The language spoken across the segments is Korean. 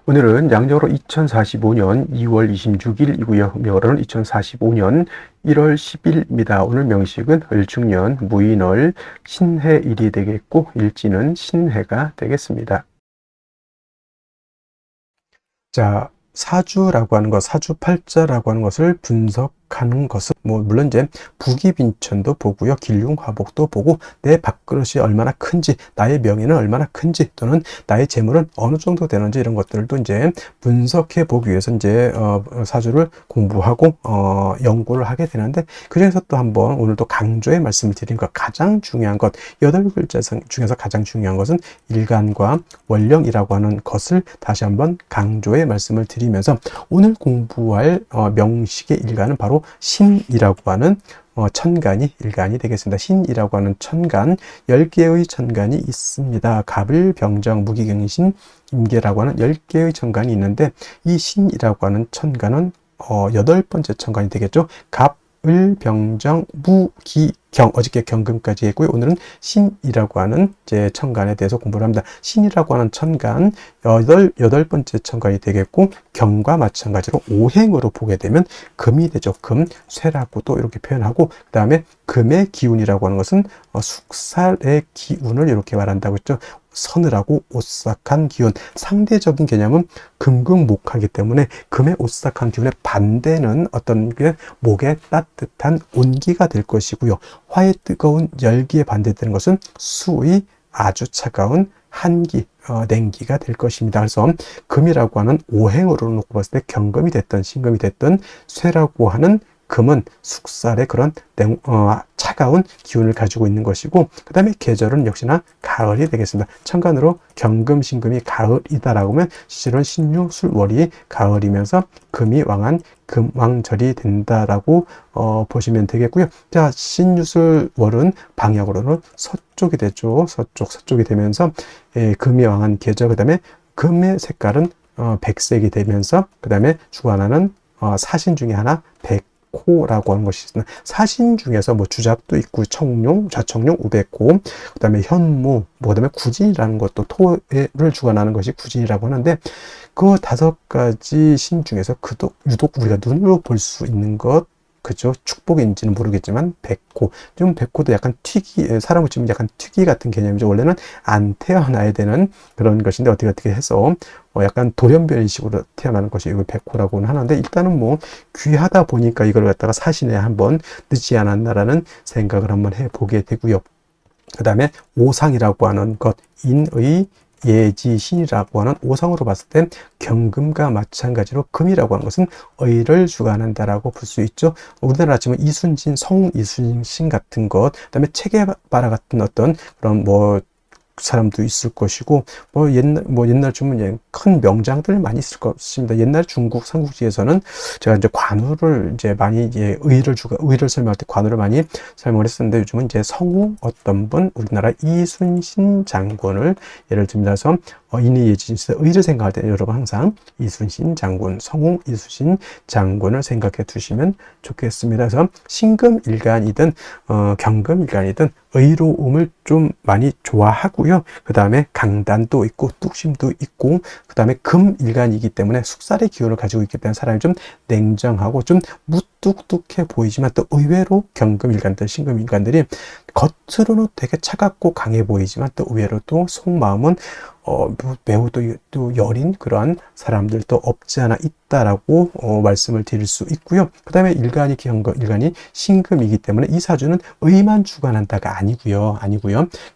오늘은 양력으로 2045년 2월 26일이고요. 음력으로는 2045년 1월 10일입니다. 오늘 명식은 을중년, 무인월, 신해일이 되겠고 일지는 신해가 되겠습니다. 자, 사주라고 하는 것, 사주팔자라고 하는 것을 분석하는 것은 물론 이제 부기빈천도 보고요, 길흉화복도 보고 내 밥그릇이 얼마나 큰지, 나의 명예는 얼마나 큰지, 또는 나의 재물은 어느 정도 되는지 이런 것들도 이제 분석해 보기 위해서 이제 사주를 공부하고 연구를 하게 되는데, 그 중에서 또 한번 오늘도 강조의 말씀을 드린 것, 가장 중요한 것, 8글자 중에서 가장 중요한 것은 일간과 원령이라고 하는 것을 다시 한번 강조의 말씀을 드리면서, 오늘 공부할 명식의 일간은 바로 신이라고 하는 천간이 일간이 되겠습니다. 신이라고 하는 천간, 10개의 천간이 있습니다. 갑을, 병정, 무기경신, 임계라고 하는 10개의 천간이 있는데, 이 신이라고 하는 천간은 8번째 천간이 되겠죠. 갑, 을, 병정, 무, 기, 경, 어저께 경금까지 했고요. 오늘은 신이라고 하는 이제 천간에 대해서 공부를 합니다. 신이라고 하는 천간, 여덟 번째 천간이 되겠고, 경과 마찬가지로 오행으로 보게 되면 금이 되죠. 금, 쇠라고도 이렇게 표현하고, 그 다음에 금의 기운이라고 하는 것은 숙살의 기운을 이렇게 말한다고 했죠. 서늘하고 오싹한 기운, 상대적인 개념은 금금목하기 때문에 금의 오싹한 기운의 반대는 어떤 게 목의 따뜻한 온기가 될 것이고요. 화의 뜨거운 열기에 반대되는 것은 수의 아주 차가운 한기, 냉기가 될 것입니다. 그래서 금이라고 하는 오행으로 놓고 봤을 때 경금이 됐든 신금이 됐든 쇠라고 하는 금은 숙살의 그런 차가운 기운을 가지고 있는 것이고, 그 다음에 계절은 역시나 가을이 되겠습니다. 천간으로 경금, 신금이 가을이다라고 하면 실은 신유, 술, 월이 가을이면서 금이 왕한 금왕절이 된다라고 보시면 되겠고요. 자, 신유, 술, 월은 방향으로는 서쪽이 되죠. 서쪽이 되면서 금이 왕한 계절, 그 다음에 금의 색깔은 백색이 되면서, 그 다음에 주관하는 사신 중에 하나 백호라고 하는 것이 있습니다. 사신 중에서 주잡도 있고, 청룡, 좌청룡, 우백호, 그 다음에 현무, 그 다음에 구진이라는 것도 토를 주관하는 것이 구진이라고 하는데, 그 5가지 신 중에서 유독 우리가 눈으로 볼 수 있는 것, 그죠? 축복인지는 모르겠지만 백호, 좀 백호도 약간 사람을 치면 약간 특이 같은 개념이죠. 원래는 안 태어나야 되는 그런 것인데 어떻게 해서 약간 돌연변이식으로 태어나는 것이 이걸 백호라고는 하는데, 일단은 귀하다 보니까 이걸 갖다가 사신에 한번 늦지 않았나라는 생각을 한번 해보게 되고요. 그 다음에 오상이라고 하는 것, 인의 예지신이라고 하는 오상으로 봤을 때 경금과 마찬가지로 금이라고 하는 것은 의를 주관한다라고 볼 수 있죠. 우리나라 치면 이순신, 성웅 이순신 같은 것, 그다음에 체게바라 같은 어떤 그런 사람도 있을 것이고, 옛날 주면 큰 명장들 많이 있을 것입니다. 옛날 중국 삼국지에서는 제가 이제 관우를 이제 많이 의를 설명할 때 관우를 많이 설명을 했었는데, 요즘은 이제 성우 어떤 분, 우리나라 이순신 장군을 예를 들면서 인의예지에서 의를 생각할 때 여러분 항상 이순신 장군, 성웅 이순신 장군을 생각해 두시면 좋겠습니다. 그래서 신금일간이든 경금일간이든 의로움을 좀 많이 좋아하고요. 그 다음에 강단도 있고 뚝심도 있고, 그 다음에 금일간이기 때문에 숙살의 기운을 가지고 있기 때문에 사람이 좀 냉정하고 좀 무뚝뚝해 보이지만, 또 의외로 경금일간들, 신금일간들이 겉으로는 되게 차갑고 강해 보이지만 또 의외로 또 속마음은 매우 또 여린 그러한 사람들도 없지 않아 있다라고 말씀을 드릴 수 있고요. 그 다음에 일간이 신금이기 때문에 이 사주는 의만 주관한다가 아니고요.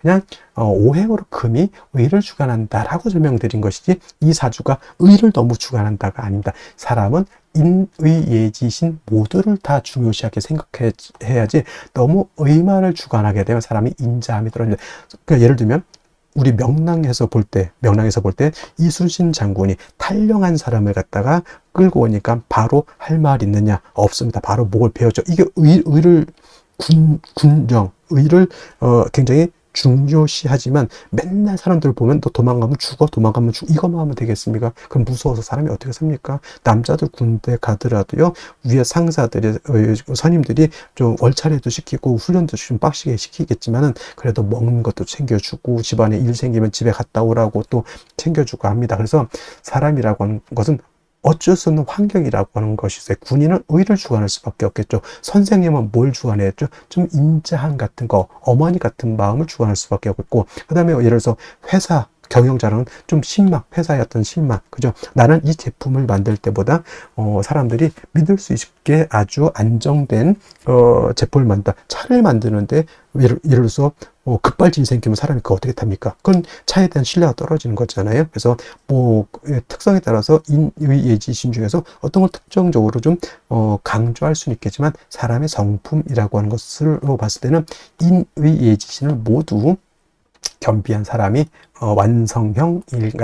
그냥 오행으로 금이 의를 주관한다라고 설명드린 것이지, 이 사주가 의를 너무 주관한다가 아닙니다. 사람은 인의예지신 모두를 다 중요시하게 생각해야지, 너무 의만을 주관하게 되면 사람이 인자함이 떨어집니다. 그러니까 예를 들면 우리 명랑에서 볼 때 이순신 장군이 탈영한 사람을 갖다가 끌고 오니까 바로 할 말 있느냐? 없습니다. 바로 목을 베었죠. 이게 의를 굉장히 중요시하지만 맨날 사람들 보면 너 도망가면 죽어, 도망가면 죽어, 이것만 하면 되겠습니까? 그럼 무서워서 사람이 어떻게 삽니까? 남자들 군대 가더라도요, 위에 상사들이, 선임들이 좀 월차례도 시키고 훈련도 좀 빡시게 시키겠지만은 그래도 먹는 것도 챙겨주고 집안에 일 생기면 집에 갔다 오라고 또 챙겨주고 합니다. 그래서 사람이라고 하는 것은 어쩔 수 없는 환경이라고 하는 것이 있어요. 군인은 의를 주관할 수밖에 없겠죠. 선생님은 뭘 주관했죠? 좀 인자함 같은 거, 어머니 같은 마음을 주관할 수밖에 없고, 그 다음에 예를 들어서 회사 경영자는 좀 신망, 회사의 어떤 신망, 그죠? 나는 이 제품을 만들 때보다 사람들이 믿을 수 있게 아주 안정된 제품을 만든다. 차를 만드는데 예를 들어서 급발진이 생기면 사람이 그거 어떻게 탑니까? 그건 차에 대한 신뢰가 떨어지는 거잖아요. 그래서 뭐 특성에 따라서 인의예지심 중에서 어떤 걸 특정적으로 좀 강조할 수는 있겠지만 사람의 성품이라고 하는 것으로 봤을 때는 인의예지심을 모두 겸비한 사람이 완성형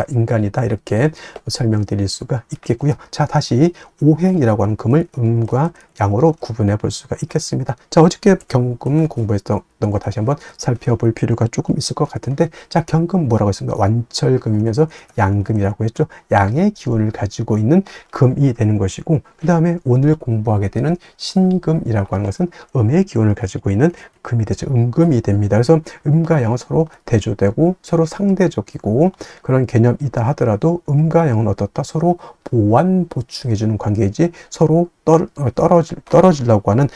인간이다, 이렇게 설명드릴 수가 있겠고요. 자, 다시 오행이라고 하는 금을 음과 양으로 구분해 볼 수가 있겠습니다. 자, 어저께 경금 공부했던 거 다시 한번 살펴볼 필요가 조금 있을 것 같은데, 자, 경금 뭐라고 했습니까? 완철금이면서 양금이라고 했죠. 양의 기운을 가지고 있는 금이 되는 것이고, 그 다음에 오늘 공부하게 되는 신금이라고 하는 것은 음의 기운을 가지고 있는 금이 되죠. 음금이 됩니다. 그래서 음과 양은 서로 대조되고 서로 상대적이고 그런 개념이다 하더라도 음과 양은 어떻다? 서로 보완 보충해주는 관계이지 서로 떨어지려고 하는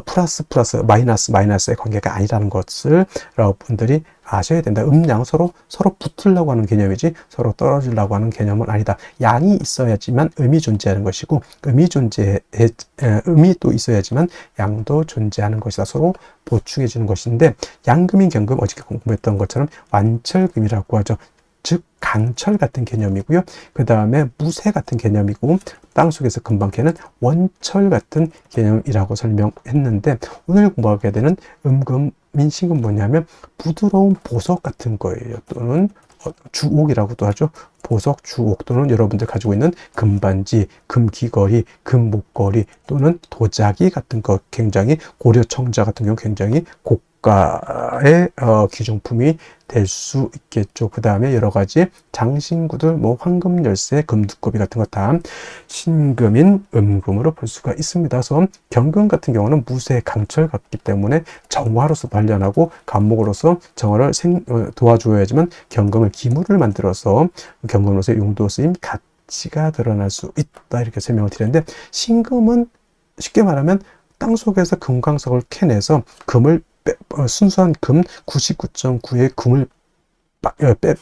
플러스 마이너스의 관계가 아니라는 것을 여러분들이 아셔야 된다. 음양 서로 붙으려고 하는 개념이지 서로 떨어지려고 하는 개념은 아니다. 양이 있어야지만 음이 존재하는 것이고 음이 또 있어야지만 양도 존재하는 것이다. 서로 보충해 주는 것인데, 양금인 경금 어저께 공부했던 것처럼 완철금이라고 하죠. 즉 강철 같은 개념이고요. 그 다음에 무쇠 같은 개념이고, 땅속에서 금방 캐는 원철 같은 개념이라고 설명했는데, 오늘 공부하게 되는 음금민신금 뭐냐면 부드러운 보석 같은 거예요. 또는 주옥이라고도 하죠. 보석, 주옥, 또는 여러분들 가지고 있는 금반지, 금귀걸이, 금목걸이, 또는 도자기 같은 거, 굉장히 고려청자 같은 경우 굉장히 고가의 귀중품이 될 수 있겠죠. 그 다음에 여러 가지 장신구들, 뭐 황금 열쇠, 금두꺼비 같은 거 다 신금인 음금으로 볼 수가 있습니다. 그래서 경금 같은 경우는 무쇠, 강철 같기 때문에 정화로서 단련하고 간목으로서 정화를 도와줘야지만 경금을 기물을 만들어서 경금으로서 용도 쓰임 가치가 드러날 수 있다, 이렇게 설명을 드렸는데, 신금은 쉽게 말하면 땅속에서 금광석을 캐내서 금을 순수한 금 99.9의 금을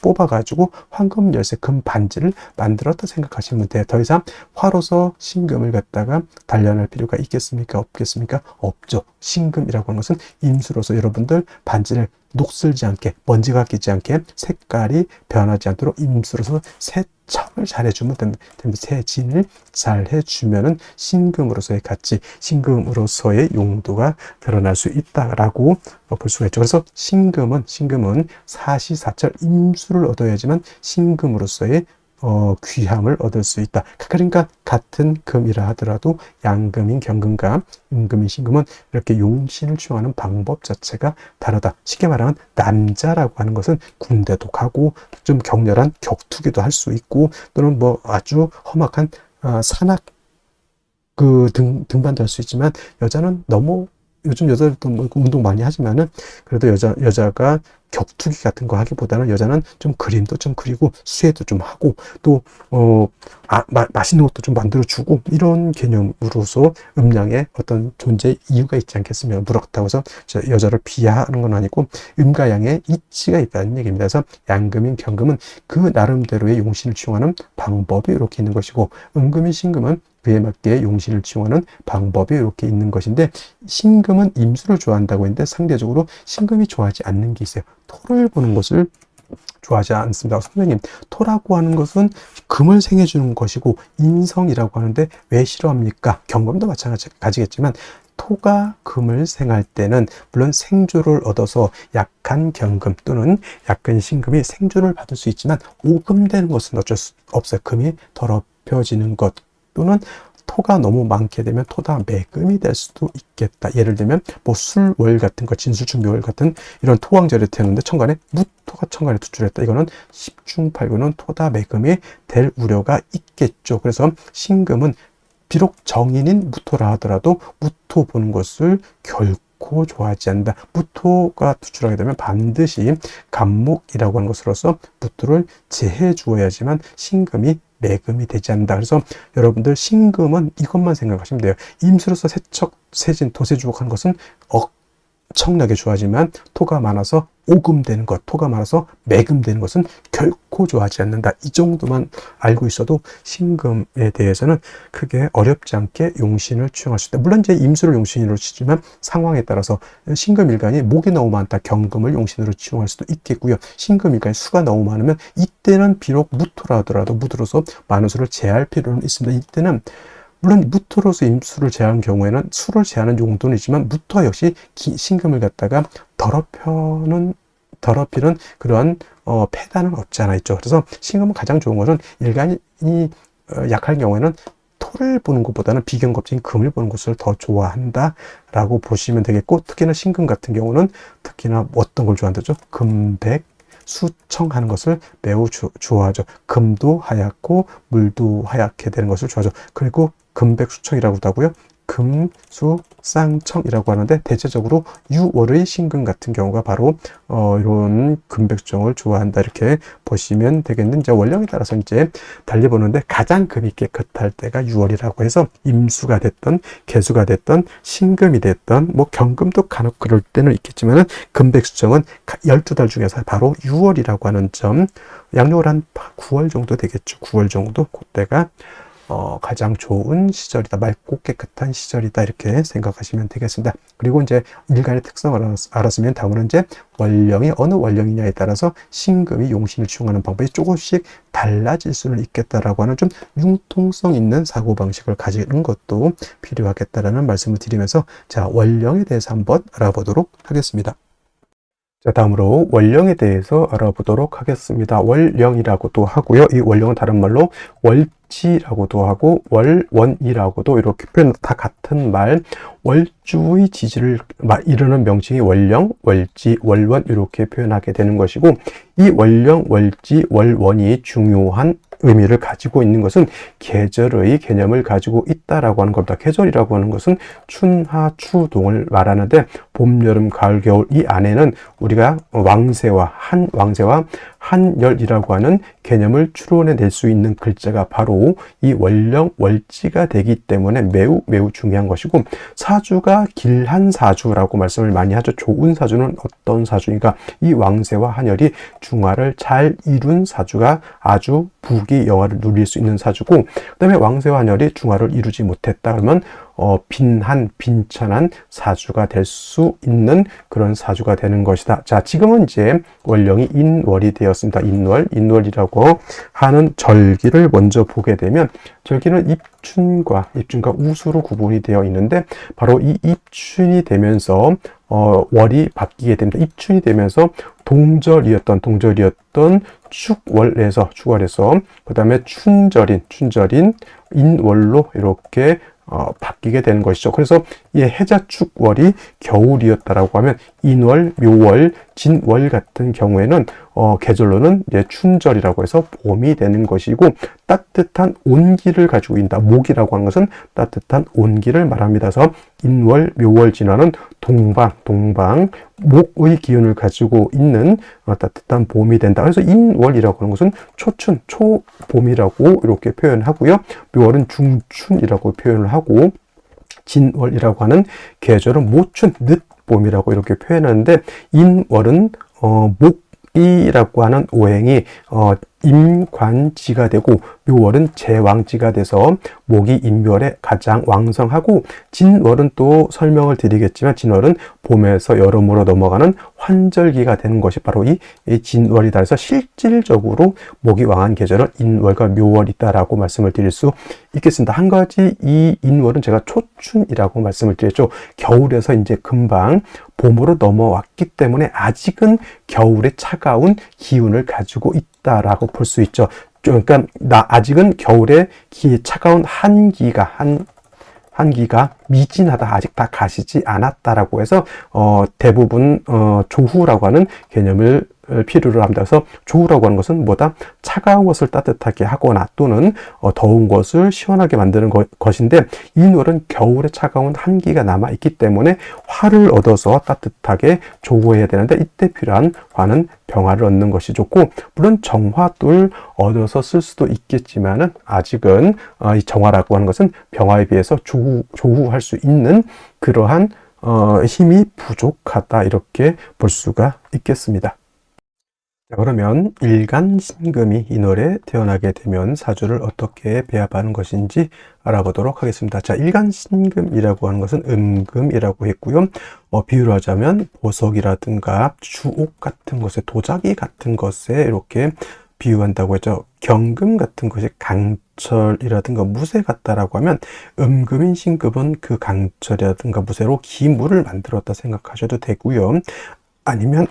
뽑아가지고 황금 열쇠 금 반지를 만들었다 생각하시면 돼요. 더 이상 화로서 신금을 갖다가 단련할 필요가 있겠습니까? 없겠습니까? 없죠. 신금이라고 하는 것은 임수로서 여러분들 반지를 녹슬지 않게, 먼지가 끼지 않게, 색깔이 변하지 않도록 임수로서 세척을 잘 해주면 됩니다. 세진을 잘 해주면은 신금으로서의 가치, 신금으로서의 용도가 드러날 수 있다라고 볼 수가 있죠. 그래서 신금은 사시사철 임수를 얻어야지만 신금으로서의 귀함을 얻을 수 있다. 그러니까 같은 금이라 하더라도 양금인 경금과 음금인 신금은 이렇게 용신을 취용하는 방법 자체가 다르다. 쉽게 말하면 남자라고 하는 것은 군대도 가고 좀 격렬한 격투기도 할 수 있고, 또는 뭐 아주 험악한 산악 등반도 할 수 있지만, 여자는 너무, 요즘 여자들도 뭐 운동 많이 하지만은 그래도 여자가 격투기 같은 거 하기보다는 여자는 좀 그림도 좀 그리고 수혜도 좀 하고 또 맛있는 것도 좀 만들어 주고, 이런 개념으로서 음양의 어떤 존재 이유가 있지 않겠으면, 그렇다고 해서 여자를 비하하는 건 아니고 음과 양의 이치가 있다는 얘기입니다. 그래서 양금인 경금은 그 나름대로의 용신을 취용하는 방법이 이렇게 있는 것이고, 음금인 신금은 그에 맞게 용신을 취용하는 방법이 이렇게 있는 것인데, 신금은 임수를 좋아한다고 했는데 상대적으로 신금이 좋아하지 않는 게 있어요. 토를 보는 것을 좋아하지 않습니다. 선생님, 토라고 하는 것은 금을 생해주는 것이고 인성이라고 하는데 왜 싫어합니까? 경금도 마찬가지겠지만 토가 금을 생할 때는 물론 생조를 얻어서 약한 경금 또는 약한 신금이 생조를 받을 수 있지만 오금되는 것은 어쩔 수 없어요. 금이 더럽혀지는 것, 또는 토가 너무 많게 되면 토다 매금이 될 수도 있겠다. 예를 들면 뭐 술월 같은 거, 진술충묘월 같은 이런 토왕절에 태우는데 천간에 무토가 천간에 투출했다. 이거는 10중 8구는 토다 매금이 될 우려가 있겠죠. 그래서 신금은 비록 정인인 무토라 하더라도 무토 보는 것을 결코 좋아하지 않는다. 무토가 투출하게 되면 반드시 간목이라고 하는 것으로서 무토를 제해 주어야지만 신금이 매금이 되지 않는다. 그래서 여러분들 신금은 이것만 생각하시면 돼요. 임수로서 세척, 세진, 도세주곡 하는 것은 엄청나게 좋아하지만 토가 많아서 오금되는 것, 토가 많아서 매금되는 것은 결코 좋아하지 않는다. 이 정도만 알고 있어도 신금에 대해서는 크게 어렵지 않게 용신을 취용할 수 있다. 물론 이제 임수를 용신으로 치지만 상황에 따라서 신금일간이 목이 너무 많다. 경금을 용신으로 취용할 수도 있겠고요. 신금일간이 수가 너무 많으면 이때는 비록 무토라 하더라도 무토로서 많은 수를 제할 필요는 있습니다. 이때는 물론 무토로서 임수를 제한 경우에는 수를 제하는 용도는 있지만 무토 역시 신금을 갖다가 더럽히는 그러한 패단은 없지 않아 있죠. 그래서 신금은 가장 좋은 것은 일간이 약할 경우에는 토를 보는 것보다는 비경겁적인 금을 보는 것을 더 좋아한다라고 보시면 되겠고, 특히나 신금 같은 경우는 특히나 어떤 걸 좋아한다죠? 금백 수청하는 것을 매우 좋아하죠. 금도 하얗고 물도 하얗게 되는 것을 좋아하죠. 그리고 금백수청이라고도 하고요. 금수쌍청이라고 하는데 대체적으로 유월의 신금 같은 경우가 바로 이런 금백수청을 좋아한다 이렇게 보시면 되겠는데, 이제 원령에 따라서 이제 달려보는데 가장 금이 깨끗할 때가 유월이라고 해서 임수가 됐던 개수가 됐던 신금이 됐던 뭐 경금도 간혹 그럴 때는 있겠지만은 금백수청은 12달 중에서 바로 유월이라고 하는 점, 양력을 한 9월 정도 되겠죠. 9월 정도 그때가 가장 좋은 시절이다. 맑고 깨끗한 시절이다. 이렇게 생각하시면 되겠습니다. 그리고 이제 일간의 특성을 알았으면 다음은 이제 원령이 어느 원령이냐에 따라서 신금이 용신을 취용하는 방법이 조금씩 달라질 수는 있겠다라고 하는 좀 융통성 있는 사고방식을 가지는 것도 필요하겠다라는 말씀을 드리면서 자, 원령에 대해서 한번 알아보도록 하겠습니다. 자, 다음으로 원령에 대해서 알아보도록 하겠습니다. 월령이라고도 하고요. 이 월령은 다른 말로 월지라고도 하고 월원이라고도 이렇게 표현, 다 같은 말, 월주의 지지를 이루는 명칭이 월령, 월지, 월원 이렇게 표현하게 되는 것이고, 이 월령, 월지, 월원이 중요한 의미를 가지고 있는 것은 계절의 개념을 가지고 있다라고 하는 겁니다. 계절이라고 하는 것은 춘하 추동을 말하는데 봄, 여름, 가을, 겨울 이 안에는 우리가 왕세와 한열이라고 하는 개념을 추론해낼 수 있는 글자가 바로 이 월령, 월지가 되기 때문에 매우 중요한 것이고, 사주가 길한 사주라고 말씀을 많이 하죠. 좋은 사주는 어떤 사주인가? 이 왕세와 한열이 중화를 잘 이룬 사주가 아주 부귀 영화를 누릴 수 있는 사주고, 그 다음에 왕세와 한열이 중화를 이루지 못했다 그러면 빈천한 사주가 될 수 있는 그런 사주가 되는 것이다. 자, 지금은 이제 월령이 인월이 되었습니다. 인월이라고 하는 절기를 먼저 보게 되면, 절기는 입춘과 우수로 구분이 되어 있는데, 바로 이 입춘이 되면서 월이 바뀌게 됩니다. 입춘이 되면서 동절이었던 축월에서 그 다음에 춘절인 인월로 이렇게 바뀌게 되는 것이죠. 그래서 이 해자축월이 겨울이었다라고 하면 인월, 묘월, 진월 같은 경우에는 계절로는 이제 춘절이라고 해서 봄이 되는 것이고, 따뜻한 온기를 가지고 있다. 목이라고 하는 것은 따뜻한 온기를 말합니다. 그래서 인월, 묘월, 진월은 동방, 목의 기운을 가지고 있는 따뜻한 봄이 된다. 그래서 인월이라고 하는 것은 초춘, 초봄이라고 이렇게 표현하고요. 묘월은 중춘이라고 표현을 하고, 진월이라고 하는 계절은 모춘, 늦봄이라고 이렇게 표현하는데, 인월은 목이라고 하는 오행이 임관지가 되고, 묘월은 제왕지가 돼서 목이 인묘월에 가장 왕성하고, 진월은 또 설명을 드리겠지만 진월은 봄에서 여름으로 넘어가는 환절기가 되는 것이 바로 이 진월이다. 그래서 실질적으로 목이 왕한 계절은 인월과 묘월이다라고 말씀을 드릴 수 있겠습니다. 한 가지 이 인월은 제가 초춘이라고 말씀을 드렸죠. 겨울에서 이제 금방 봄으로 넘어왔기 때문에 아직은 겨울의 차가운 기운을 가지고 있다라고 볼 수 있죠. 그러니까 아직은 겨울에 차가운 한기가 미진하다, 아직 다 가시지 않았다라고 해서 대부분 조후라고 하는 개념을 필요로 합니다. 그래서 조후라고 하는 것은 뭐다? 차가운 것을 따뜻하게 하거나 또는 더운 것을 시원하게 만드는 것인데, 인월은 겨울에 차가운 한기가 남아 있기 때문에 화를 얻어서 따뜻하게 조후해야 되는데, 이때 필요한 화는 병화를 얻는 것이 좋고, 물론 정화를 얻어서 쓸 수도 있겠지만은 아직은 이 정화라고 하는 것은 병화에 비해서 조후할 수 있는 그러한 힘이 부족하다, 이렇게 볼 수가 있겠습니다. 자, 그러면 일간신금이 인월에 태어나게 되면 사주를 어떻게 배합하는 것인지 알아보도록 하겠습니다. 자, 일간신금이라고 하는 것은 음금이라고 했고요. 비유를 하자면 보석이라든가 주옥 같은 것에, 도자기 같은 것에 이렇게 비유한다고 했죠. 경금 같은 것이 강철이라든가 무쇠 같다라고 하면, 음금인 신금은 그 강철이라든가 무쇠로 기물을 만들었다 생각하셔도 되고요. 아니면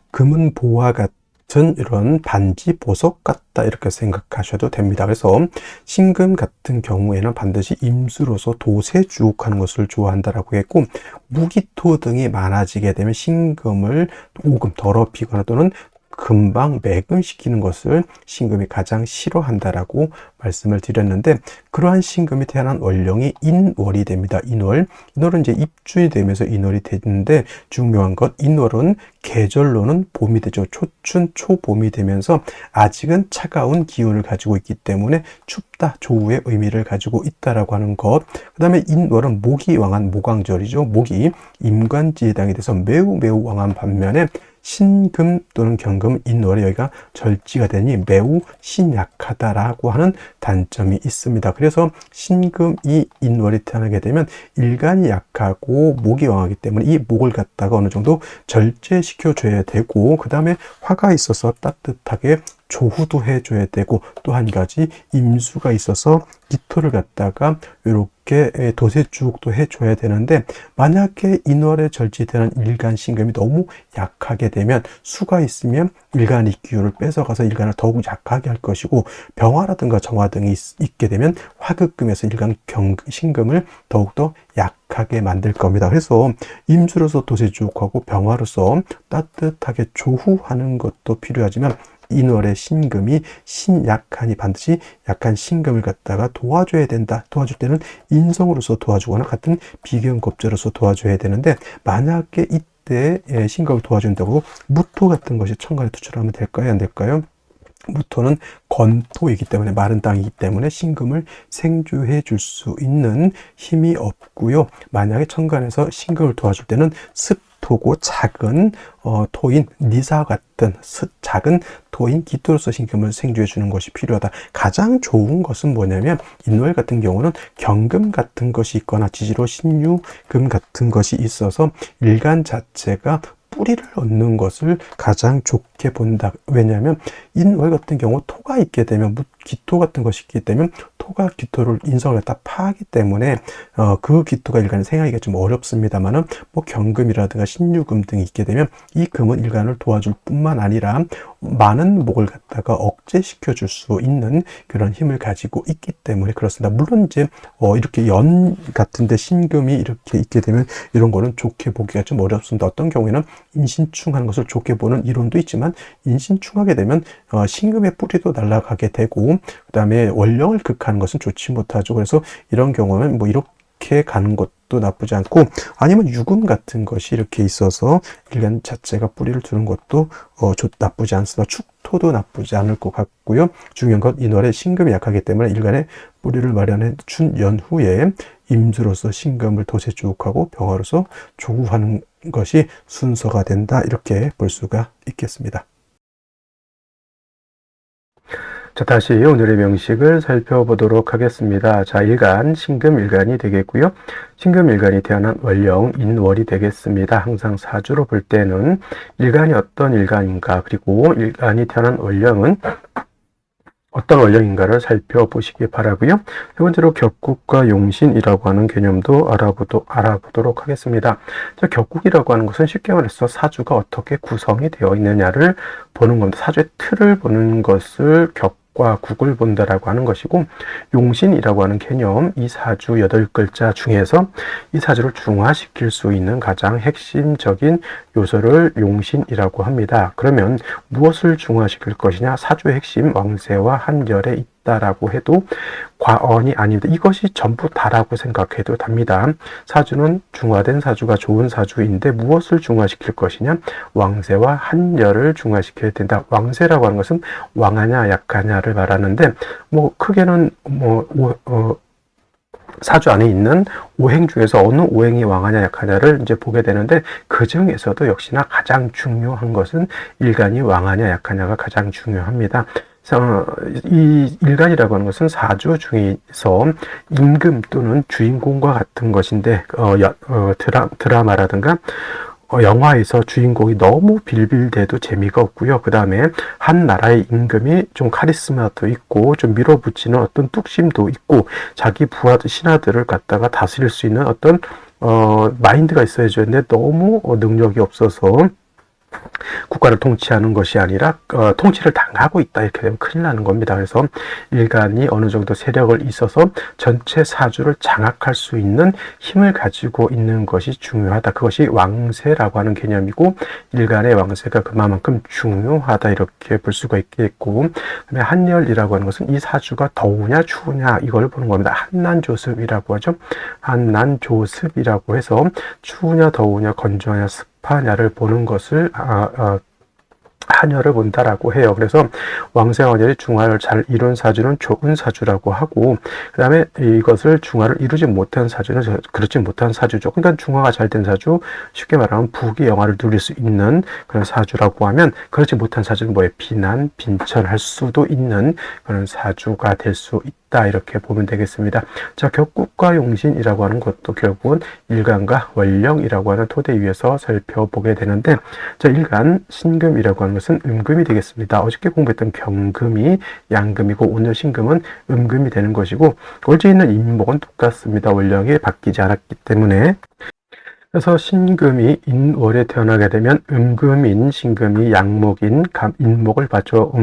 금은 보화 같은 이런 반지 보석 같다, 이렇게 생각하셔도 됩니다. 그래서 신금 같은 경우에는 반드시 임수로서 도세주옥하는 것을 좋아한다라고 했고, 무기토 등이 많아지게 되면 신금을 오금 더럽히거나 또는 금방 매금시키는 것을 신금이 가장 싫어한다라고 말씀을 드렸는데, 그러한 신금이 태어난 월령이 인월이 됩니다. 인월은 이제 입춘이 되면서 인월이 되는데, 중요한 것, 인월은 계절로는 봄이 되죠. 초춘, 초봄이 되면서 아직은 차가운 기운을 가지고 있기 때문에 춥다, 조우의 의미를 가지고 있다라고 하는 것. 그 다음에 인월은 목이 왕한 모광절이죠. 목이 임관지에 해당이 돼서 매우 왕한 반면에, 신금 또는 경금, 인월에 여기가 절지가 되니 매우 신약하다라고 하는 단점이 있습니다. 그래서 신금이 인월이 태어나게 되면 일간이 약하고 목이 왕하기 때문에 이 목을 갖다가 어느 정도 절제시켜 줘야 되고, 그 다음에 화가 있어서 따뜻하게 조후도 해줘야 되고, 또 한 가지 임수가 있어서 기토를 갖다가 이렇게 도세주옥도 해줘야 되는데, 만약에 인월에 절지되는 일간신금이 너무 약하게 되면, 수가 있으면 일간의 기운을 뺏어가서 일간을 더욱 약하게 할 것이고, 병화라든가 정화 등이 있게 되면 화극금에서 일간 신금을 더욱더 약하게 만들 겁니다. 그래서 임수로서 도세주옥하고 병화로서 따뜻하게 조후하는 것도 필요하지만, 인월의 신금이 신약하니 반드시 약한 신금을 갖다가 도와줘야 된다. 도와줄 때는 인성으로서 도와주거나 같은 비견겁제로서 도와줘야 되는데, 만약에 이때 신금을 도와준다고 무토 같은 것이 천간에 투출하면 될까요? 안 될까요? 무토는 건토이기 때문에, 마른 땅이기 때문에 신금을 생주해 줄 수 있는 힘이 없고요. 만약에 천간에서 신금을 도와줄 때는 습토고 작은 토인 니사 같은 작은 토인 기토로서 신금을 생주해 주는 것이 필요하다. 가장 좋은 것은 뭐냐면, 인월 같은 경우는 경금 같은 것이 있거나 지지로 신유금 같은 것이 있어서 일간 자체가 뿌리를 얻는 것을 가장 좋게 본다. 왜냐하면 인월 같은 경우 토가 있게 되면, 기토 같은 것이 있기 때문에 토가 기토를 인성을 갖다 파하기 때문에 그 기토가 일간을 생하기가 좀 어렵습니다만은, 뭐 경금이라든가 신유금 등이 있게 되면 이 금은 일간을 도와줄 뿐만 아니라 많은 목을 갖다가 억제시켜 줄 수 있는 그런 힘을 가지고 있기 때문에 그렇습니다. 물론 이제 이렇게 연 같은데 신금이 이렇게 있게 되면 이런 거는 좋게 보기가 좀 어렵습니다. 어떤 경우에는 인신충하는 것을 좋게 보는 이론도 있지만, 인신충하게 되면 신금의 뿌리도 날아가게 되고, 그 다음에 원령을 극하는 것은 좋지 못하죠. 그래서 이런 경우는 뭐 이렇게 가는 것도 나쁘지 않고, 아니면 유금 같은 것이 이렇게 있어서 일간 자체가 뿌리를 두는 것도 나쁘지 않습니다. 축토도 나쁘지 않을 것 같고요. 중요한 건 인월에 신금이 약하기 때문에 일간에 뿌리를 마련해 준 연후에 임수로서 신금을 도세주옥하고 병화로서 조구하는 것이 순서가 된다, 이렇게 볼 수가 있겠습니다. 자, 다시 오늘의 명식을 살펴보도록 하겠습니다. 자, 일간, 신금 일간이 되겠고요. 신금 일간이 태어난 월령, 인월이 되겠습니다. 항상 사주로 볼 때는 일간이 어떤 일간인가, 그리고 일간이 태어난 월령은 어떤 원령인가를 살펴보시기 바라고요. 세 번째로 격국과 용신이라고 하는 개념도 알아보도록 하겠습니다. 자, 격국이라고 하는 것은 쉽게 말해서 사주가 어떻게 구성이 되어 있느냐를 보는 겁니다. 사주의 틀을 보는 것을 격국 국과 국을 본다라고 하는 것이고, 용신이라고 하는 개념, 이 사주 8글자 중에서 이 사주를 중화시킬 수 있는 가장 핵심적인 요소를 용신이라고 합니다. 그러면 무엇을 중화시킬 것이냐? 사주의 핵심 왕세와 한열에 있다라고 해도 과언이 아닙니다. 이것이 전부 다라고 생각해도 됩니다. 사주는 중화된 사주가 좋은 사주인데 무엇을 중화시킬 것이냐? 왕세와 한열을 중화시켜야 된다. 왕세라고 하는 것은 왕하냐 약하냐를 말하는데, 뭐 크게는 사주 안에 있는 오행 중에서 어느 오행이 왕하냐 약하냐를 이제 보게 되는데, 그 중에서도 역시나 가장 중요한 것은 일간이 왕하냐 약하냐가 가장 중요합니다. 이 일간이라고 하는 것은 사주 중에서 임금 또는 주인공과 같은 것인데, 드라마라든가 영화에서 주인공이 너무 빌빌대도 재미가 없고요. 그 다음에 한 나라의 임금이 좀 카리스마도 있고 좀 밀어붙이는 어떤 뚝심도 있고 자기 부하들 신하들을 갖다가 다스릴 수 있는 어떤 마인드가 있어야 되는데, 너무 능력이 없어서 국가를 통치하는 것이 아니라 통치를 당하고 있다, 이렇게 되면 큰일 나는 겁니다. 그래서 일간이 어느 정도 세력을 있어서 전체 사주를 장악할 수 있는 힘을 가지고 있는 것이 중요하다. 그것이 왕세라고 하는 개념이고, 일간의 왕세가 그만큼 중요하다, 이렇게 볼 수가 있겠고, 그다음에 한열이라고 하는 것은 이 사주가 더우냐 추우냐 이걸 보는 겁니다. 한난조습이라고 하죠. 한난조습이라고 해서 추우냐 더우냐 건조하냐 습하냐를 보는 것을 한열을 본다라고 해요. 그래서 왕생한열이 중화를 잘 이룬 사주는 좋은 사주라고 하고, 그 다음에 이것을 중화를 이루지 못한 사주는 그렇지 못한 사주죠. 그러니까 중화가 잘 된 사주, 쉽게 말하면 부귀 영화를 누릴 수 있는 그런 사주라고 하면, 그렇지 못한 사주는 뭐예요? 비난, 빈천할 수도 있는 그런 사주가 될 수 있다, 이렇게 보면 되겠습니다. 자, 격국과 용신이라고 하는 것도 결국은 일간과 원령이라고 하는 토대 위에서 살펴보게 되는데, 자, 일간 신금이라고 하는 것은 음금이 되겠습니다. 어저께 공부했던 병금이 양금이고 오늘 신금은 음금이 되는 것이고, 월지에 있는 인목은 똑같습니다. 원령이 바뀌지 않았기 때문에. 그래서 신금이 인월에 태어나게 되면 음금인 신금이 양목인 인목을 받쳐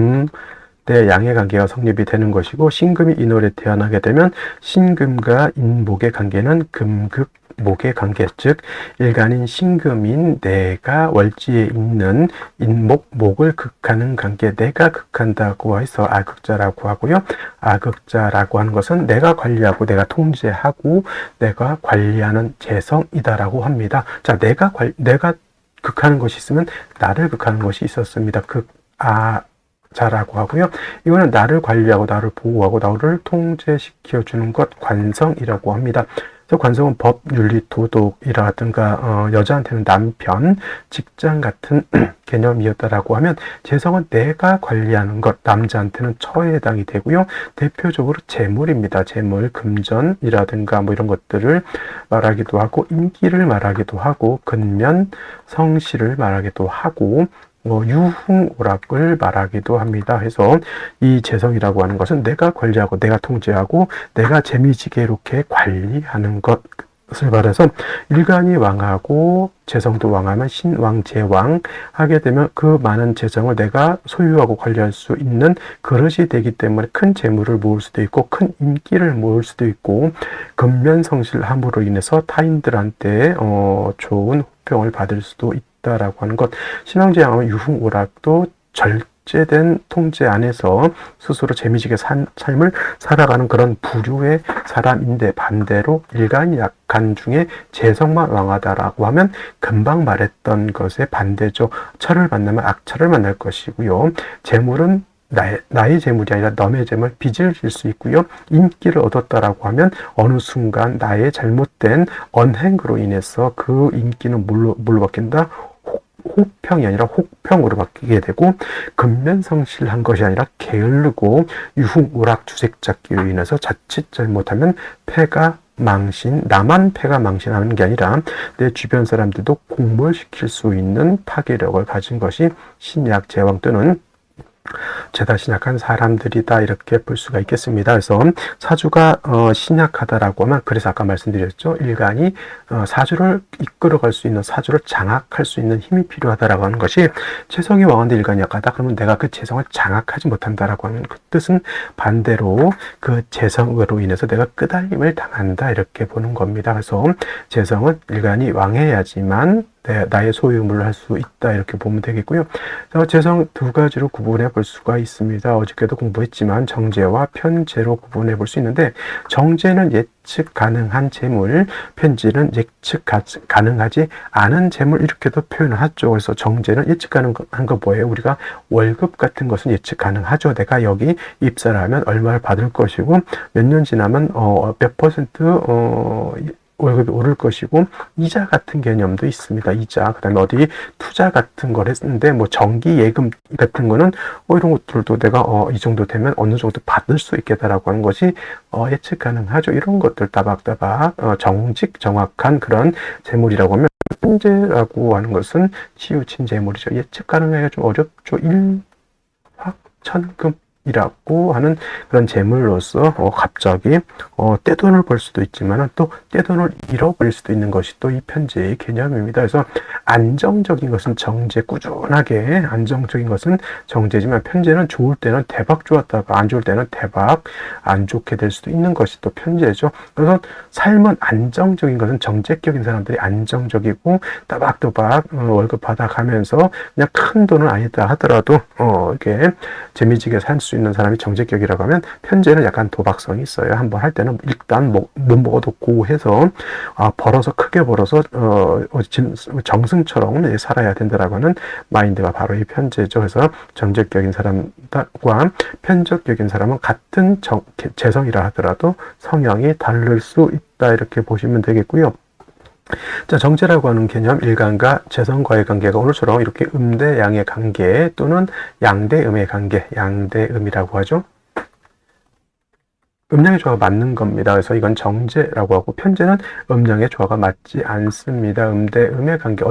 대 양의 관계가 성립이 되는 것이고, 신금이 인월에 태어나게 되면 신금과 인목의 관계는 금극목의 관계, 즉 일간인 신금인 내가 월지에 있는 인목, 목을 극하는 관계, 내가 극한다고 해서 아극자라고 하고요. 아극자라고 하는 것은 내가 관리하고 내가 통제하고 내가 관리하는 재성이다라고 합니다. 자, 내가 극하는 것이 있으면 나를 극하는 것이 있었습니다. 자라고 하고요. 이거는 나를 관리하고 나를 보호하고 나를 통제시켜 주는 것, 관성이라고 합니다. 그래서 관성은 법, 윤리, 도덕이라든가 여자한테는 남편, 직장 같은 개념이었다라고 하면, 재성은 내가 관리하는 것, 남자한테는 처에 해당이 되고요. 대표적으로 재물입니다. 재물, 금전이라든가 뭐 이런 것들을 말하기도 하고, 인기를 말하기도 하고, 근면, 성실을 말하기도 하고, 유흥오락을 말하기도 합니다. 해서 이 재성이라고 하는 것은 내가 관리하고 내가 통제하고 내가 재미지게 이렇게 관리하는 것을 말해서, 일간이 왕하고 재성도 왕하면 신왕, 제왕 하게 되면 그 많은 재성을 내가 소유하고 관리할 수 있는 그릇이 되기 때문에 큰 재물을 모을 수도 있고 큰 인기를 모을 수도 있고, 근면성실함으로 인해서 타인들한테 좋은 호평을 받을 수도 있다라고 하는 것. 신왕제왕하면 유흥오락도 절제된 통제 안에서 스스로 재미지게 삶을 살아가는 그런 부류의 사람인데, 반대로 일간이 약한 중에 재성만 왕하다라고 하면 금방 말했던 것의 반대죠. 철을 만나면 악철을 만날 것이고요. 재물은 나의 재물이 아니라 남의 재물, 빚을 질 수 있고요. 인기를 얻었다라고 하면 어느 순간 나의 잘못된 언행으로 인해서 그 인기는 뭘로 바뀐다? 호평이 아니라 혹평으로 바뀌게 되고, 근면성실한 것이 아니라 게으르고 유흥오락 주색잡기로 인해서 자칫 잘못하면 패가 망신, 나만 패가 망신하는 게 아니라 내 주변 사람들도 공몰시킬 수 있는 파괴력을 가진 것이 신약 제왕 또는 죄다 신약한 사람들이다 이렇게 볼 수가 있겠습니다. 그래서 사주가 신약하다라고 하면 그래서 아까 말씀드렸죠. 일간이 사주를 이끌어갈 수 있는 사주를 장악할 수 있는 힘이 필요하다라고 하는 것이 재성이 왕한데 일간이 약하다 그러면 내가 그 재성을 장악하지 못한다라고 하는 그 뜻은 반대로 그 재성으로 인해서 내가 끄달림을 당한다 이렇게 보는 겁니다. 그래서 재성은 일간이 왕해야지만 나의 소유물을 할 수 있다 이렇게 보면 되겠고요. 재성 두 가지로 구분해 볼 수가 있습니다. 어저께도 공부했지만 정제와 편제로 구분해 볼 수 있는데 정제는 예측 가능한 재물, 편제는 예측 가능하지 않은 재물 이렇게도 표현을 하죠. 그래서 정제는 예측 가능한 거 뭐예요? 우리가 월급 같은 것은 예측 가능하죠. 내가 여기 입사를 하면 얼마를 받을 것이고 몇 년 지나면 몇 퍼센트 월급이 오를 것이고 이자 같은 개념도 있습니다. 이자 그다음에 어디 투자 같은 걸 했는데 뭐 정기 예금 같은 거는 이런 것들도 내가 이 정도 되면 어느 정도 받을 수 있겠다라고 하는 것이 예측 가능하죠. 이런 것들 따박따박 정확한 그런 재물이라고 하면 현재라고 하는 것은 치우친 재물이죠. 예측 가능하기가 좀 어렵죠. 일확천금 이라고 하는 그런 재물로서 갑자기 떼돈을 벌 수도 있지만 또 떼돈을 잃어버릴 수도 있는 것이 또 이 편제의 개념입니다. 그래서 안정적인 것은 정제, 꾸준하게 안정적인 것은 정제지만 편제는 좋을 때는 대박 좋았다가 안 좋을 때는 대박 안 좋게 될 수도 있는 것이 또 편제죠. 그래서 삶은 안정적인 것은 정제격인 사람들이 안정적이고 따박따박 월급 받아가면서 그냥 큰 돈은 아니다 하더라도 이렇게 재미지게 살 수 있는 사람이 정제격이라고 하면 편제는 약간 도박성이 있어요. 한번 할 때는 일단 못 먹어놓고 해서 벌어서 크게 벌어서 정승처럼 살아야 된다라고 하는 마인드가 바로 이 편제죠. 그래서 정제격인 사람과 편적격인 사람은 같은 재성이라 하더라도 성향이 다를 수 있다 이렇게 보시면 되겠고요. 자, 정제라고 하는 개념, 일간과 재성과의 관계가 오늘처럼 이렇게 음대 양의 관계 또는 양대 음의 관계, 양대음이라고 하죠. 음양의 조화가 맞는 겁니다. 그래서 이건 정제라고 하고 편제는 음양의 조화가 맞지 않습니다. 음대 음의 관계,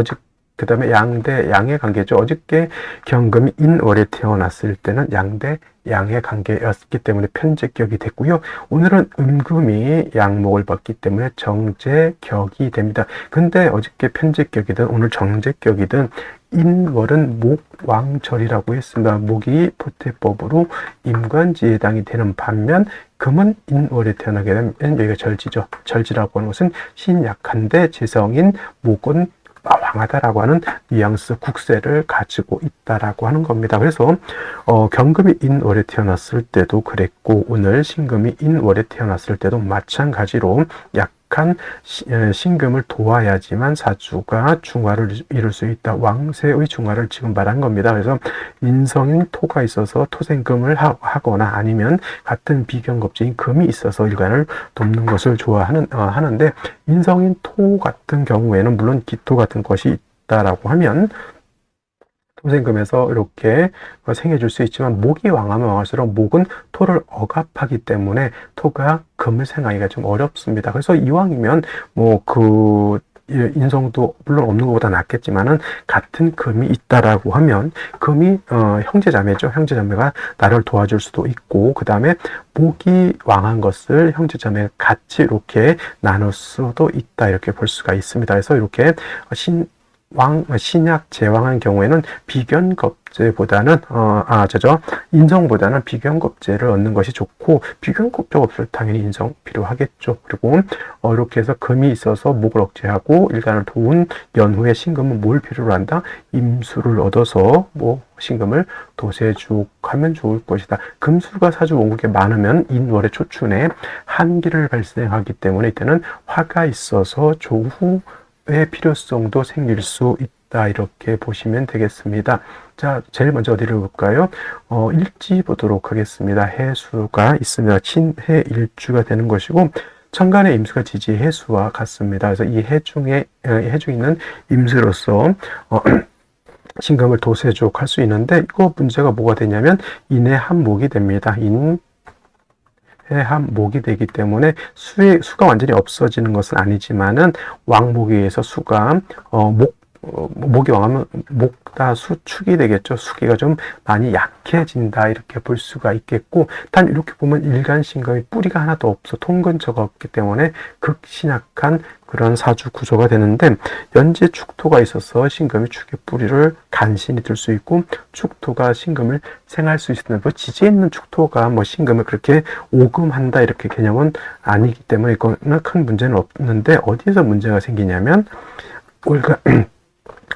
그 다음에 양대 양의 관계죠. 어저께 경금이 인월에 태어났을 때는 양대 양의 관계였기 때문에 편제격이 됐고요. 오늘은 음금이 양목을 받기 때문에 정제격이 됩니다. 근데 어저께 편제격이든 오늘 정제격이든 인월은 목왕절이라고 했습니다. 목이 포태법으로 임관지에 해당이 되는 반면 금은 인월에 태어나게 되면 여기가 절지죠. 절지라고 하는 것은 신약한데 재성인 목은 왕하다라고 하는 뉘앙스 국세를 가지고 있다라고 하는 겁니다. 그래서 경금이 인월에 태어났을 때도 그랬고 오늘 신금이 인월에 태어났을 때도 마찬가지로 약한 신금을 도와야지만 사주가 중화를 이룰 수 있다. 왕세의 중화를 지금 말한 겁니다. 그래서 인성인 토가 있어서 토생금을 하거나 아니면 같은 비견겁제인 금이 있어서 일간을 돕는 것을 하는데 인성인 토 같은 경우에는 물론 기토 같은 것이 있다라고 하면 토생금에서 이렇게 생해줄 수 있지만 목이 왕하면 왕할수록 목은 토를 억압하기 때문에 토가 금을 생하기가 좀 어렵습니다. 그래서 이왕이면 인성도 물론 없는 것보다 낫겠지만은 같은 금이 있다라고 하면 금이 형제자매죠. 형제자매가 나를 도와줄 수도 있고 그 다음에 목이 왕한 것을 형제자매가 같이 이렇게 나눌 수도 있다 이렇게 볼 수가 있습니다. 그래서 이렇게 신약 제왕한 경우에는 비견겁제보다는 인성보다는 비견겁제를 얻는 것이 좋고 비견겁제가 없을 당연히 인성 필요하겠죠. 그리고 이렇게 해서 금이 있어서 목을 억제하고 일간을 도운 연후에 신금은 뭘 필요로 한다? 임수를 얻어서 신금을 도세죽하면 좋을 것이다. 금수가 사주 원국에 많으면 인월의 초춘에 한기를 발생하기 때문에 이때는 화가 있어서 조후의 필요성도 생길 수 있다 이렇게 보시면 되겠습니다. 자, 제일 먼저 어디를 볼까요? 일지 보도록 하겠습니다. 해수가 있습니다. 친해 일주가 되는 것이고 천간의 임수가 지지 해수와 같습니다. 그래서 이 해중에 있는 임수로서 신금을 도세족할 수 있는데 이거 문제가 뭐가 되냐면 인의 한목이 됩니다. 한목이 되기 때문에 수가 완전히 없어지는 것은 아니지만은 왕목에 의해서 수가 목이 왕하면 목다 수축이 되겠죠. 수기가 좀 많이 약해진다 이렇게 볼 수가 있겠고, 단 이렇게 보면 일간신금이 뿌리가 하나도 없어 통근처가 없기 때문에 극신약한 그런 사주 구조가 되는데, 연재 축토가 있어서 신금이 축의 뿌리를 간신히 들 수 있고, 축토가 신금을 생할 수 있는, 뭐 지지에 있는 축토가 뭐 신금을 그렇게 오금한다 이렇게 개념은 아니기 때문에 이거는 큰 문제는 없는데, 어디에서 문제가 생기냐면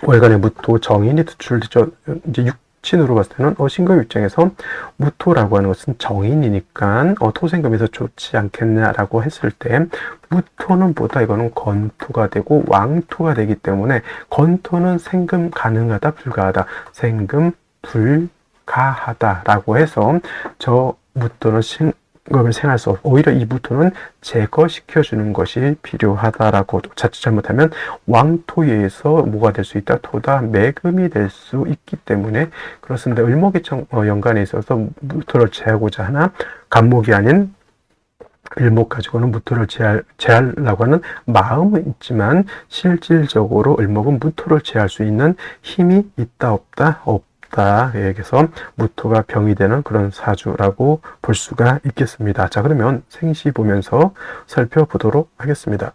월간의 무토 정인이 투출되죠. 이제 육친으로 봤을 때는 신금 입장에서 무토라고 하는 것은 정인이니까 토생금에서 좋지 않겠냐라고 했을 때, 무토는 보다 이거는 건토가 되고 왕토가 되기 때문에, 건토는 생금 가능하다 불가하다, 생금 불가하다라고 해서 저 무토는 신금을 생할 수 없고, 오히려 이 무토는 제거시켜주는 것이 필요하다라고, 자칫 잘못하면 왕토에 의해서 뭐가 될 수 있다? 토다 매금이 될 수 있기 때문에 그렇습니다. 을목이청 연간에 있어서 무토를 제하고자 하나 간목이 아닌 을목 가지고는 무토를 제하려고 하는 마음은 있지만, 실질적으로 을목은 무토를 제할 수 있는 힘이 있다 없다? 없다. 그래서 무토가 병이 되는 그런 사주라고 볼 수가 있겠습니다. 자, 그러면 생시 보면서 살펴보도록 하겠습니다.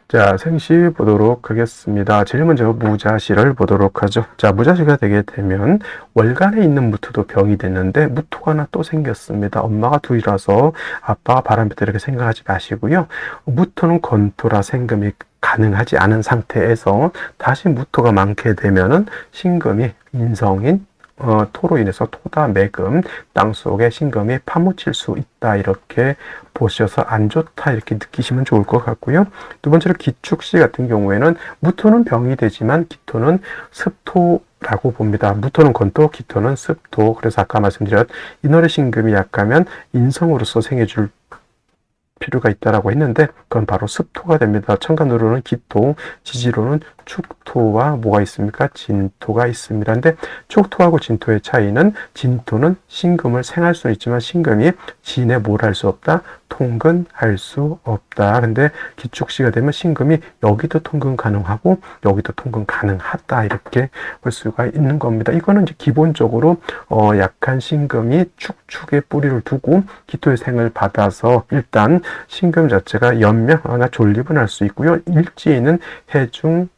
자, 생시 보도록 하겠습니다. 제일 먼저 무자시를 보도록 하죠. 자, 무자시가 되게 되면 월간에 있는 무토도 병이 됐는데 무토가 하나 또 생겼습니다. 엄마가 둘이라서 아빠가 바람피다 이렇게 생각하지 마시고요. 무토는 건토라 생금이 가능하지 않은 상태에서 다시 무토가 많게 되면은 신금이 인성인 토로 인해서 토다 매금, 땅속에 신금이 파묻힐 수 있다 이렇게 보셔서 안 좋다 이렇게 느끼시면 좋을 것 같고요. 두 번째로 기축시 같은 경우에는 무토는 병이 되지만 기토는 습토라고 봅니다. 무토는 건토, 기토는 습토. 그래서 아까 말씀드렸 인월의 신금이 약하면 인성으로서 생해줄 필요가 있다라고 했는데, 그건 바로 습토가 됩니다. 천간으로는 기토, 지지로는 축토와 뭐가 있습니까? 진토가 있습니다. 근데 축토하고 진토의 차이는, 진토는 신금을 생할 수는 있지만 신금이 진에 뭘 할 수 없다? 통근할 수 없다. 근데 기축시가 되면 신금이 여기도 통근 가능하고 여기도 통근 가능하다 이렇게 볼 수가 있는 겁니다. 이거는 이제 기본적으로 약한 신금이 축축에 뿌리를 두고 기토의 생을 받아서 일단 신금 자체가 연명하거나 존립은 할 수 있고요. 일지에는 해중이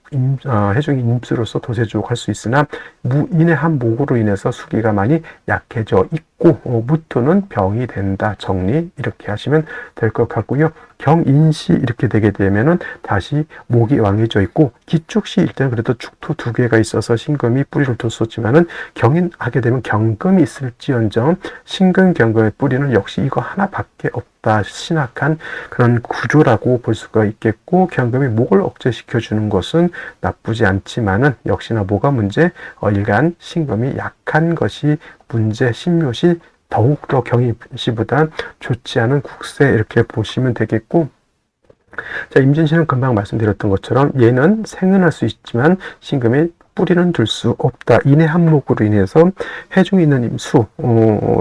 임수로서 도세주옥할 수 있으나 무인의 한 목으로 인해서 수기가 많이 약해져 있고, 무토는 병이 된다. 정리 이렇게 하시면 될 것 같고요. 경인시 이렇게 되게 되면은 다시 목이 왕해져 있고, 기축시 일단 그래도 축토 두 개가 있어서 신금이 뿌리를 뒀었지만은 경인하게 되면 경금이 있을지언정 신금 경금의 뿌리는 역시 이거 하나밖에 없다. 신약한 그런 구조라고 볼 수가 있겠고, 경금이 목을 억제시켜 주는 것은 나쁘지 않지만은 역시나 뭐가 문제? 일간 신금이 약한 것이 문제, 신묘시 더욱더 경인시보다 좋지 않은 국세 이렇게 보시면 되겠고, 자, 임진시는 금방 말씀드렸던 것처럼 얘는 생은할 수 있지만 신금이 뿌리는 둘 수 없다. 인의 한목으로 인해서 해중에 있는 임수,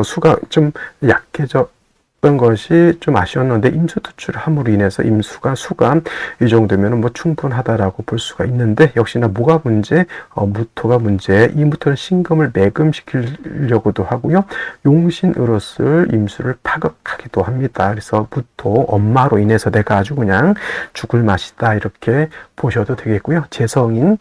수가 좀 약해져 던 것이 좀 아쉬웠는데, 임수 투출함으로 인해서 수가 이 정도면 뭐 충분하다라고 볼 수가 있는데, 역시나 뭐가 문제? 무토가 문제. 이 무토는 신금을 매금시키려고도 하고요. 용신으로 쓸 임수를 파극하기도 합니다. 그래서 무토 엄마로 인해서 내가 아주 그냥 죽을 맛이다 이렇게 보셔도 되겠고요. 재성인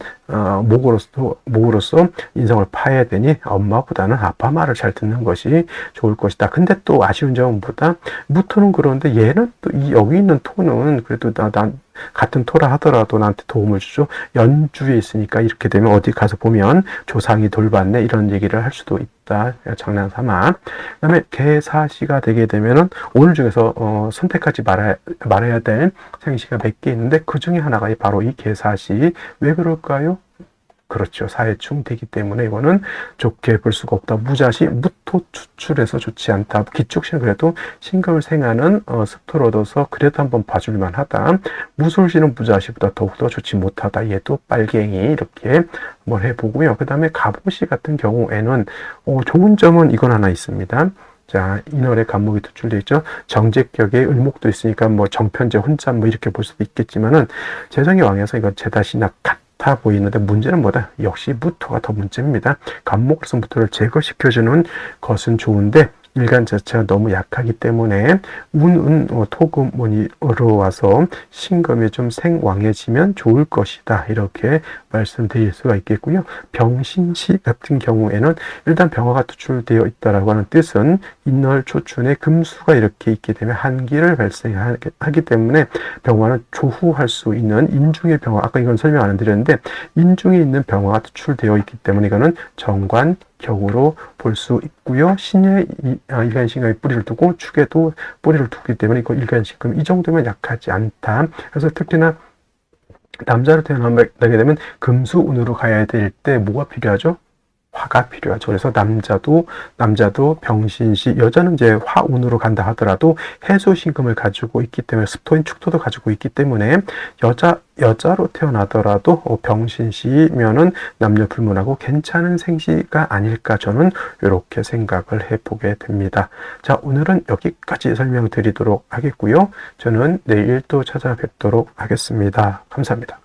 목으로서 인성을 파야 되니 엄마보다는 아빠 말을 잘 듣는 것이 좋을 것이다. 근데 또 아쉬운 점은 뭐다? 무토는 그런데 얘는 또 여기 있는 토는 그래도 난 같은 토라 하더라도 나한테 도움을 주죠. 연주에 있으니까 이렇게 되면 어디 가서 보면 조상이 돌봤네 이런 얘기를 할 수도 있다. 장난삼아. 그다음에 개사시가 되게 되면은 오늘 중에서 선택하지 말아야 될 생시가 몇 개 있는데, 그 중에 하나가 바로 이 개사시. 왜 그럴까요? 그렇죠. 사해충 되기 때문에 이거는 좋게 볼 수가 없다. 무자시, 무토 추출해서 좋지 않다. 기축시는 그래도 신금을 생하는 습토를 얻어서 그래도 한번 봐줄만 하다. 무술시는 무자시보다 더욱더 좋지 못하다. 얘도 빨갱이 이렇게 한번 해보고요. 그 다음에 갑오시 같은 경우에는 좋은 점은 이건 하나 있습니다. 자, 인월에 간목이 투출되어 있죠. 정제격에 을목도 있으니까 뭐 정편제 혼자 뭐 이렇게 볼 수도 있겠지만은 재성이 왕해서 이건 제다시나 같아 같아 보이는데 문제는 뭐다? 역시 무토가 더 문제입니다. 간목으로서 무토를 제거시켜주는 것은 좋은데 일간 자체가 너무 약하기 때문에 운은 토금운으로 와서 신금이 좀 생왕해지면 좋을 것이다. 이렇게 말씀드릴 수가 있겠고요. 병신시 같은 경우에는 일단 병화가 투출되어 있다라고 하는 뜻은 인월초춘에 금수가 이렇게 있게 되면 한기를 발생하기 때문에 병화는 조후할 수 있는 인중의 병화, 아까 이건 설명 안 드렸는데 인중에 있는 병화가 투출되어 있기 때문에 이거는 정관 격으로 볼 수 있고요. 신의 일간신금이 뿌리를 두고 축에도 뿌리를 두기 때문에 이거 일간신금 이 정도면 약하지 않다. 그래서 특히나 남자로 태어나게 되면 금수운으로 가야 될 때 뭐가 필요하죠? 화가 필요하죠. 그래서 남자도 병신시, 여자는 이제 화운으로 간다 하더라도 해소신금을 가지고 있기 때문에 습토인 축토도 가지고 있기 때문에 여자로 태어나더라도 병신시면은 남녀 불문하고 괜찮은 생시가 아닐까 저는 이렇게 생각을 해보게 됩니다. 자, 오늘은 여기까지 설명드리도록 하겠고요. 저는 내일 또 찾아뵙도록 하겠습니다. 감사합니다.